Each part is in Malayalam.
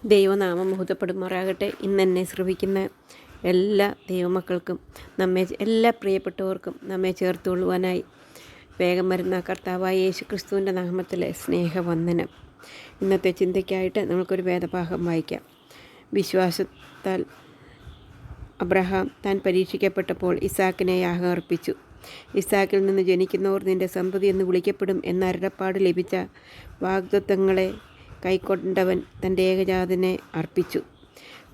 ദൈവനാമം മഹത്വപ്പെടുമാറാകട്ടെ. ഇന്ന് എന്നെ ശ്രവിക്കുന്ന എല്ലാ ദൈവമക്കൾക്കും എല്ലാ പ്രിയപ്പെട്ടവർക്കും നമ്മെ ചേർത്തുകൊള്ളുവാനായി വേഗം വരുന്ന കർത്താവായ യേശു ക്രിസ്തുവിൻ്റെ നാമത്തിലെ സ്നേഹവന്ദനം. ഇന്നത്തെ ചിന്തയ്ക്കായിട്ട് നമുക്കൊരു വേദഭാഗം വായിക്കാം. വിശ്വാസത്താൽ അബ്രഹാം താൻ പരീക്ഷിക്കപ്പെട്ടപ്പോൾ ഇസാക്കിനെ യാഗം അർപ്പിച്ചു. ഇസാക്കിൽ നിന്ന് ജനിക്കുന്നവർ നിൻ്റെ സന്തതി എന്ന് വിളിക്കപ്പെടും എന്ന അരുളപ്പാട് ലഭിച്ച വാഗ്ദത്തങ്ങളെ കൈക്കൊണ്ടവൻ തൻ്റെ ഏകജാതനെ അർപ്പിച്ചു.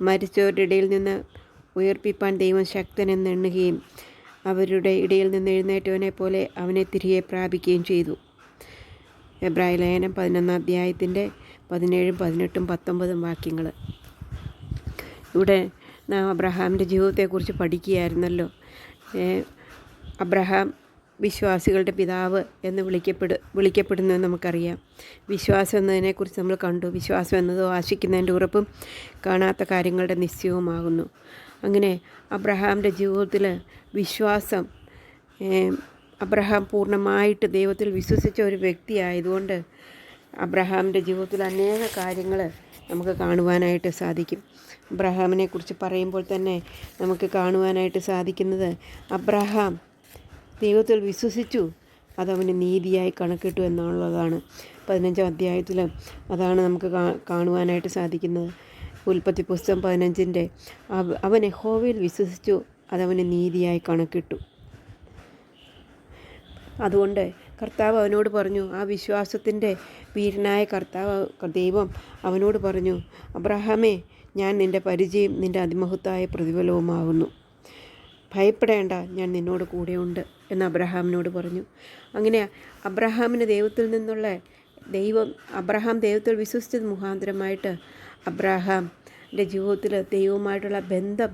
മരിച്ചവരുടെ ഇടയിൽ നിന്ന് ഉയർപ്പിപ്പാൻ ദൈവം ശക്തനെന്ന് എണ്ണുകയും അവരുടെ ഇടയിൽ നിന്ന് എഴുന്നേറ്റവനെ പോലെ അവനെ തിരികെ പ്രാപിക്കുകയും ചെയ്തു. എബ്രായ ലേഖനം 11 അധ്യായത്തിൻ്റെ 17, 18, 19 വാക്യങ്ങൾ. ഇവിടെ നാം അബ്രഹാമിൻ്റെ ജീവിതത്തെക്കുറിച്ച് പഠിക്കുകയായിരുന്നല്ലോ. അബ്രഹാം വിശ്വാസികളുടെ പിതാവ് എന്ന് വിളിക്കപ്പെടുന്നത് നമുക്കറിയാം. വിശ്വാസം എന്നതിനെക്കുറിച്ച് നമ്മൾ കണ്ടു. വിശ്വാസം എന്നത് ആശിക്കുന്നതിൻ്റെ ഉറപ്പും കാണാത്ത കാര്യങ്ങളുടെ നിശ്ചയവുമാകുന്നു. അങ്ങനെ അബ്രഹാമിൻ്റെ ജീവിതത്തിൽ വിശ്വാസം, അബ്രഹാം പൂർണ്ണമായിട്ട് ദൈവത്തിൽ വിശ്വസിച്ച ഒരു വ്യക്തിയായതുകൊണ്ട് അബ്രഹാമിൻ്റെ ജീവിതത്തിൽ അനേക കാര്യങ്ങൾ നമുക്ക് കാണുവാനായിട്ട് സാധിക്കും. അബ്രഹാമിനെക്കുറിച്ച് പറയുമ്പോൾ തന്നെ നമുക്ക് കാണുവാനായിട്ട് സാധിക്കുന്നത് അബ്രഹാം ദൈവത്തിൽ വിശ്വസിച്ചു, അതവന് നീതിയായി കണക്കിട്ടു എന്നുള്ളതാണ്. 15 അധ്യായത്തിൽ അതാണ് നമുക്ക് കാണുവാനായിട്ട് സാധിക്കുന്നത്. ഉൽപ്പത്തി പുസ്തകം 15 അവൻ യഹോവയിൽ വിശ്വസിച്ചു, അതവന് നീതിയായി കണക്കിട്ടു. അതുകൊണ്ട് കർത്താവ് അവനോട് പറഞ്ഞു, ആ വിശ്വാസത്തിൻ്റെ വീരനായ ദൈവം അവനോട് പറഞ്ഞു, അബ്രഹാമേ, ഞാൻ നിൻ്റെ പരിചയം നിൻ്റെ അതിമഹത്തായ പ്രതിഫലവുമാകുന്നു. ഭയപ്പെടേണ്ട, ഞാൻ നിന്നോട് കൂടെയുണ്ട് എന്ന് അബ്രഹാമിനോട് പറഞ്ഞു. അങ്ങനെ അബ്രഹാമിന് ദൈവത്തിൽ നിന്നുള്ള അബ്രഹാം ദൈവത്തിൽ വിശ്വസിച്ചത് മുഖാന്തരമായിട്ട് അബ്രഹാമിൻ്റെ ജീവിതത്തിൽ ദൈവവുമായിട്ടുള്ള ബന്ധം,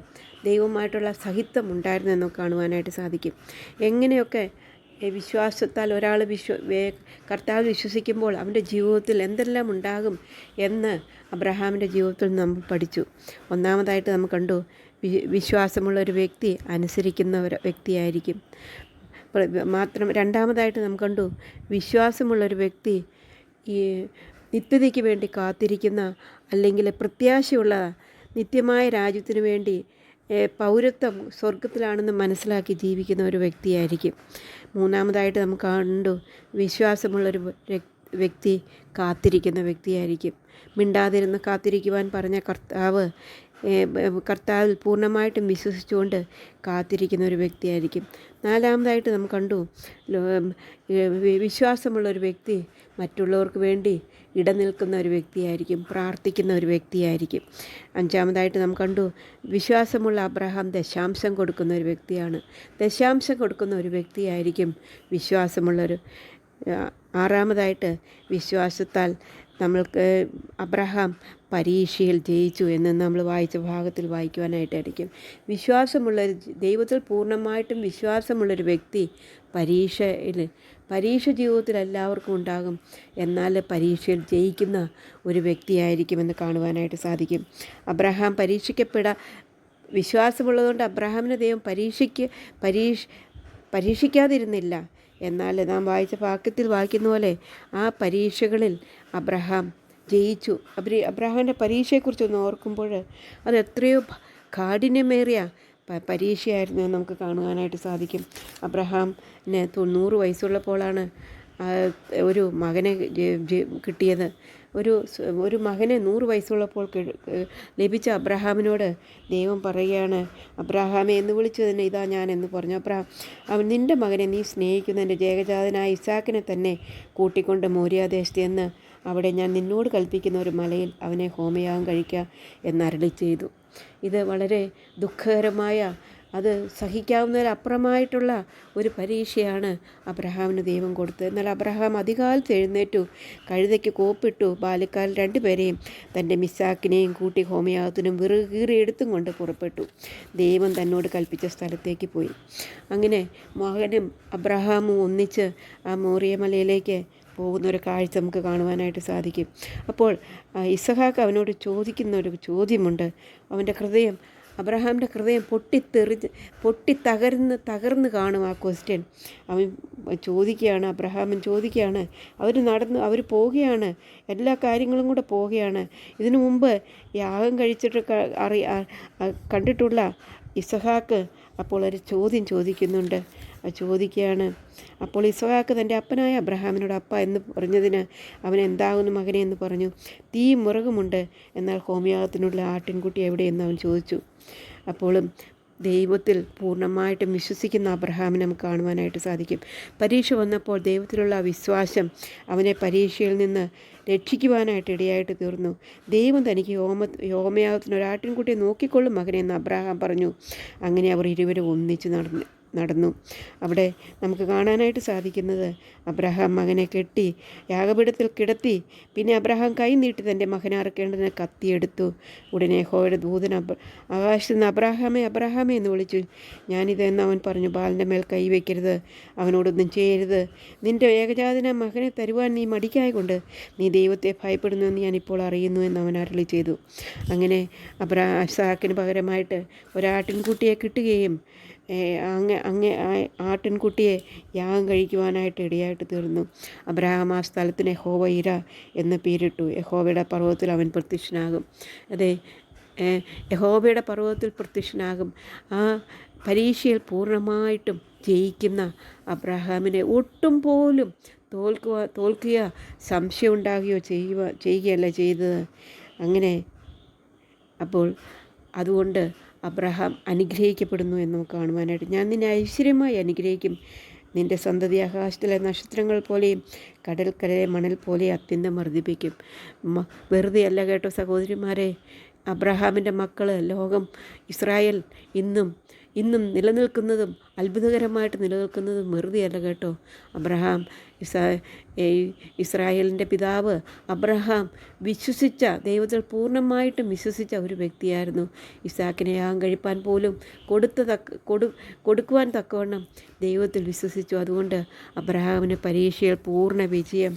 ദൈവവുമായിട്ടുള്ള സഹിത്വം ഉണ്ടായിരുന്നെന്ന് കാണുവാനായിട്ട് സാധിക്കും. എങ്ങനെയൊക്കെ വിശ്വാസത്താൽ ഒരാൾ കർത്താവ് വിശ്വസിക്കുമ്പോൾ അവൻ്റെ ജീവിതത്തിൽ എന്തെല്ലാം ഉണ്ടാകും എന്ന് അബ്രഹാമിൻ്റെ ജീവിതത്തിൽ നമ്മൾ പഠിച്ചു. ഒന്നാമതായിട്ട് നമുക്ക് കണ്ടു, വിശ്വാസമുള്ളൊരു വ്യക്തി അനുസരിക്കുന്ന ഒരു വ്യക്തിയായിരിക്കും. രണ്ടാമതായിട്ട് നമുക്ക് കണ്ടു, വിശ്വാസമുള്ളൊരു വ്യക്തി ഈ നിത്യതയ്ക്ക് വേണ്ടി കാത്തിരിക്കുന്ന, അല്ലെങ്കിൽ പ്രത്യാശയുള്ള നിത്യമായ രാജ്യത്തിന് വേണ്ടി പൗരത്വം സ്വർഗത്തിലാണെന്ന് മനസ്സിലാക്കി ജീവിക്കുന്ന ഒരു വ്യക്തിയായിരിക്കും. മൂന്നാമതായിട്ട് നമുക്ക് കണ്ടു, വിശ്വാസമുള്ളൊരു വ്യക്തി കാത്തിരിക്കുന്ന വ്യക്തിയായിരിക്കും. മിണ്ടാതിരുന്ന് കാത്തിരിക്കുവാൻ പറഞ്ഞ കർത്താവിൽ പൂർണ്ണമായിട്ടും വിശ്വസിച്ചുകൊണ്ട് കാത്തിരിക്കുന്ന ഒരു വ്യക്തിയായിരിക്കും. നാലാമതായിട്ട് നമുക്ക് കണ്ടു, വിശ്വാസമുള്ളൊരു വ്യക്തി മറ്റുള്ളവർക്ക് വേണ്ടി ഇടനിൽക്കുന്ന ഒരു വ്യക്തിയായിരിക്കും, പ്രാർത്ഥിക്കുന്ന ഒരു വ്യക്തിയായിരിക്കും. അഞ്ചാമതായിട്ട് നമുക്ക് കണ്ടു, വിശ്വാസമുള്ള അബ്രഹാം ദശാംശം കൊടുക്കുന്ന ഒരു വ്യക്തിയാണ്. ദശാംശം കൊടുക്കുന്ന ഒരു വ്യക്തിയായിരിക്കും വിശ്വാസമുള്ളൊരു. ആറാമതായിട്ട് വിശ്വാസത്താൽ നമ്മൾക്ക് അബ്രഹാം പരീക്ഷയിൽ ജയിച്ചു എന്ന് നമ്മൾ വായിച്ച ഭാഗത്തിൽ വായിക്കുവാനായിട്ടായിരിക്കും. ദൈവത്തിൽ പൂർണ്ണമായിട്ടും വിശ്വാസമുള്ളൊരു വ്യക്തി പരീക്ഷ ജീവിതത്തിൽ എല്ലാവർക്കും ഉണ്ടാകും, എന്നാൽ പരീക്ഷയിൽ ജയിക്കുന്ന ഒരു വ്യക്തിയായിരിക്കുമെന്ന് കാണുവാനായിട്ട് സാധിക്കും. അബ്രഹാം വിശ്വാസമുള്ളതുകൊണ്ട് അബ്രഹാമിനെ ദൈവം പരീക്ഷിക്കാതിരുന്നില്ല. എന്നാൽ നാം വായിച്ച വാക്യത്തിൽ വായിക്കുന്ന പോലെ ആ പരീക്ഷകളിൽ അബ്രഹാം ജയിച്ചു. അബ്രഹാമിൻ്റെ പരീക്ഷയെക്കുറിച്ചൊന്ന് ഓർക്കുമ്പോൾ അത് എത്രയോ കാഠിന്യമേറിയ പരീക്ഷയായിരുന്നു എന്ന് നമുക്ക് കാണുവാനായിട്ട് സാധിക്കും. അബ്രഹാമിന് 90 വയസ്സുള്ളപ്പോഴാണ് ഒരു മകനെ കിട്ടിയത്. ഒരു മകനെ 100 വയസ്സുള്ളപ്പോൾ ലഭിച്ച അബ്രഹാമിനോട് ദൈവം പറയുകയാണ്, അബ്രഹാമെ എന്ന് വിളിച്ചതിന് ഇതാ ഞാൻ എന്ന് പറഞ്ഞു. അവൻ നിൻ്റെ മകനെ നീ സ്നേഹിക്കുന്ന എൻ്റെ ഏകജാതനായ ഇസാക്കിനെ തന്നെ കൂട്ടിക്കൊണ്ട് മോര്യാദേശത്ത് എന്ന് അവിടെ ഞാൻ നിന്നോട് കൽപ്പിക്കുന്ന ഒരു മലയിൽ അവനെ ഹോമയാഗം കഴിക്കുക എന്നരുളി ചെയ്തു. ഇത് വളരെ ദുഃഖകരമായ, അത് സഹിക്കാവുന്നതിലപ്പുറമായിട്ടുള്ള ഒരു പരീക്ഷയാണ് അബ്രഹാമിന് ദൈവം കൊടുത്തത്. എന്നാൽ അബ്രഹാം അധികാലത്ത് എഴുന്നേറ്റു, കഴുതയ്ക്ക് കോപ്പിട്ടു, ബാല്യക്കാൽ 2 പേരെയും തൻ്റെ മിസ്സാക്കിനെയും കൂട്ടി ഹോമയാഗത്തിനും കീറിയെടുത്തും കൊണ്ട് പുറപ്പെട്ടു. ദൈവം തന്നോട് കൽപ്പിച്ച സ്ഥലത്തേക്ക് പോയി. അങ്ങനെ മകനും അബ്രഹാമും ഒന്നിച്ച് ആ മോറിയമലയിലേക്ക് പോകുന്നൊരു കാഴ്ച നമുക്ക് കാണുവാനായിട്ട് സാധിക്കും. അപ്പോൾ ഇസഹാക്ക് അവനോട് ചോദിക്കുന്ന ഒരു ചോദ്യമുണ്ട്. അവൻ്റെ ഹൃദയം അബ്രഹാമിൻ്റെ ഹൃദയം തകർന്ന് കാണും ആ ക്വസ്റ്റ്യൻ. അവൻ ചോദിക്കുകയാണ്, അബ്രഹാമൻ ചോദിക്കുകയാണ്. അവർ പോവുകയാണ്, എല്ലാ കാര്യങ്ങളും കൂടെ പോവുകയാണ്. ഇതിനു മുമ്പ് യാഗം കഴിച്ചിട്ട് കണ്ടിട്ടുള്ള ഇസഹാക്ക് അപ്പോൾ ഒരു ചോദ്യം ചോദിക്കുന്നുണ്ട്. ചോദിക്കുകയാണ്. അപ്പോൾ ഇസഹാക്ക് തൻ്റെ അപ്പനായ അബ്രഹാമിനോട് അപ്പ എന്ന് പറഞ്ഞതിന് അവൻ എന്താകുന്നു മകനെ എന്ന് പറഞ്ഞു. തീയും മുറകുമുണ്ട്, എന്നാൽ ഹോമയാഗത്തിനുള്ള ആട്ടിൻകുട്ടി എവിടെയെന്ന് അവൻ ചോദിച്ചു. അപ്പോഴും ദൈവത്തിൽ പൂർണ്ണമായിട്ടും വിശ്വസിക്കുന്ന അബ്രഹാമിനെ നമുക്ക് കാണുവാനായിട്ട് സാധിക്കും. പരീക്ഷ വന്നപ്പോൾ ദൈവത്തിലുള്ള വിശ്വാസം അവനെ പരീക്ഷയിൽ നിന്ന് രക്ഷിക്കുവാനായിട്ട് ഇടയായിട്ട് തീർന്നു. ദൈവം തനിക്ക് ഹോമയാഗത്തിന് ഒരാട്ടിൻകുട്ടിയെ നോക്കിക്കൊള്ളും മകനെ എന്ന് അബ്രഹാം പറഞ്ഞു. അങ്ങനെ അവർ ഇരുവരും ഒന്നിച്ച് നടന്നു. അവിടെ നമുക്ക് കാണാനായിട്ട് സാധിക്കുന്നത് അബ്രഹാം മകനെ കെട്ടി യാഗപീഠത്തിൽ കിടത്തി. പിന്നെ അബ്രഹാം കൈ നീട്ടി തൻ്റെ മകനെ അറുക്കേണ്ടതിന് കത്തിയെടുത്തു. ഉടനെ യഹോവയുടെ ദൂതൻ ആകാശത്ത് നിന്ന് അബ്രഹാമേ അബ്രഹാമേ എന്ന് വിളിച്ചു. ഞാനിതെന്ന് അവൻ പറഞ്ഞു. ബാലൻ്റെ മേൽ കൈവയ്ക്കരുത്, അവനോടൊന്നും ചെയ്യരുത്. നിൻ്റെ ഏകജാതന മകനെ തരുവാൻ നീ മടിക്കായകൊണ്ട് നീ ദൈവത്തെ ഭയപ്പെടുന്നുവെന്ന് ഞാനിപ്പോൾ അറിയുന്നു എന്ന് അവൻ അരുളി ചെയ്തു. അങ്ങനെ ഇസ്ഹാക്കിന് പകരമായിട്ട് ഒരാട്ടിൻകുട്ടിയെ കിട്ടുകയും ആട്ടിൻകുട്ടിയെ യാഗം കഴിക്കുവാനായിട്ട് ഇടയായിട്ട് തീർന്നു. അബ്രഹാം ആ സ്ഥലത്തിന് യഹോവ ഇര എന്ന് പേരിട്ടു. യഹോവയുടെ പർവ്വതത്തിൽ അവൻ പ്രത്യക്ഷനാകും. അതെ, യഹോവയുടെ പർവ്വതത്തിൽ പ്രത്യക്ഷനാകും. ആ പരീക്ഷയിൽ പൂർണ്ണമായിട്ടും ജയിക്കുന്ന അബ്രഹാമിനെ ഒട്ടും പോലും തോൽക്കുക സംശയം ഉണ്ടാകുകയോ ചെയ്യുകയല്ല ചെയ്തത്. അങ്ങനെ അപ്പോൾ അതുകൊണ്ട് അബ്രഹാം അനുഗ്രഹിക്കപ്പെടുന്നു എന്ന് നമുക്ക് കാണുവാനായിട്ട്. ഞാൻ നിന്നെ ഐശ്വര്യമായി അനുഗ്രഹിക്കും, നിൻ്റെ സന്തതി ആകാശത്തിലെ നക്ഷത്രങ്ങൾ പോലെയും കടൽക്കരയിലെ മണൽ പോലെയും അത്യന്തം വർദ്ധിപ്പിക്കും. വെറുതെ അല്ല കേട്ടോ സഹോദരിമാരെ, അബ്രഹാമിൻ്റെ മക്കൾ ലോകം ഇസ്രായേൽ ഇന്നും നിലനിൽക്കുന്നതും അത്ഭുതകരമായിട്ട് നിലനിൽക്കുന്നതും വെറുതെയല്ല കേട്ടോ. അബ്രഹാം ഇസ്രായേലിൻ്റെ പിതാവ് അബ്രഹാം വിശ്വസിച്ച ദൈവത്തിൽ പൂർണ്ണമായിട്ടും വിശ്വസിച്ച ഒരു വ്യക്തിയായിരുന്നു. ഇസാക്കിനെ യാഗം കഴിപ്പാൻ പോലും കൊടുക്കുവാൻ തക്കവണ്ണം ദൈവത്തിൽ വിശ്വസിച്ചു. അതുകൊണ്ട് അബ്രഹാമിന് പരീക്ഷയിൽ പൂർണ്ണ വിജയം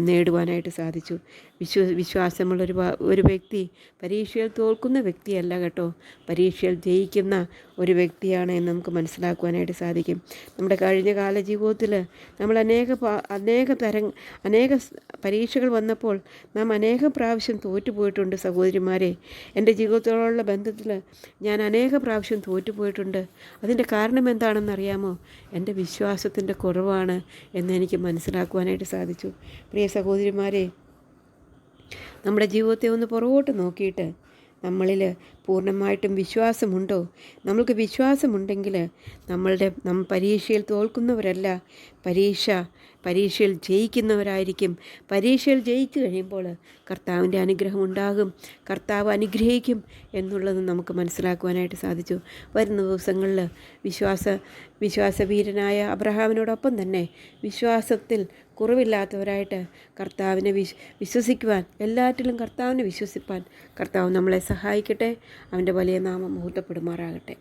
നേടുവാനായിട്ട് സാധിച്ചു. വിശ്വാസമുള്ള ഒരു വ്യക്തി പരീക്ഷയിൽ തോൽക്കുന്ന വ്യക്തിയല്ല കേട്ടോ, പരീക്ഷയിൽ ജയിക്കുന്ന ഒരു വ്യക്തിയാണ് എന്ന് നമുക്ക് മനസ്സിലാക്കുവാനായിട്ട് സാധിക്കും. നമ്മുടെ കഴിഞ്ഞ കാല ജീവിതത്തിൽ നമ്മൾ അനേക പരീക്ഷകൾ വന്നപ്പോൾ നാം അനേക പ്രാവശ്യം തോറ്റുപോയിട്ടുണ്ട് സഹോദരിമാരെ. എൻ്റെ ജീവിതത്തോടുള്ള ബന്ധത്തിൽ ഞാൻ അനേക പ്രാവശ്യം തോറ്റുപോയിട്ടുണ്ട്. അതിൻ്റെ കാരണം എന്താണെന്നറിയാമോ? എൻ്റെ വിശ്വാസത്തിൻ്റെ കുറവാണ് എന്ന് എനിക്ക് മനസ്സിലാക്കുവാനായിട്ട് സാധിച്ചു. പ്രിയ സഹോദരിമാരെ, നമ്മുടെ ജീവിതത്തെ ഒന്ന് പുറകോട്ട് നോക്കിയിട്ട് നമ്മളിൽ പൂർണ്ണമായിട്ടും വിശ്വാസമുണ്ടോ? നമ്മൾക്ക് വിശ്വാസമുണ്ടെങ്കിൽ നമ്മൾ പരീക്ഷയിൽ തോൽക്കുന്നവരല്ല, പരീക്ഷയിൽ ജയിക്കുന്നവരായിരിക്കും. പരീക്ഷയിൽ ജയിച്ചു കഴിയുമ്പോൾ കർത്താവിൻ്റെ അനുഗ്രഹം ഉണ്ടാകും, കർത്താവ് അനുഗ്രഹിക്കും എന്നുള്ളത് നമുക്ക് മനസ്സിലാക്കുവാനായിട്ട് സാധിച്ചു. വരുന്ന ദിവസങ്ങളിൽ വിശ്വാസവീരനായ അബ്രഹാമിനോടൊപ്പം തന്നെ വിശ്വാസത്തിൽ കുറവില്ലാത്തവരായിട്ട് കർത്താവിനെ വിശ്വസിക്കുവാൻ, എല്ലാറ്റിലും കർത്താവിനെ വിശ്വസിപ്പാൻ കർത്താവ് നമ്മളെ സഹായിക്കട്ടെ. അവൻ്റെ വലിയ നാമം മുഹൂർത്തപ്പെടുമാറാകട്ടെ.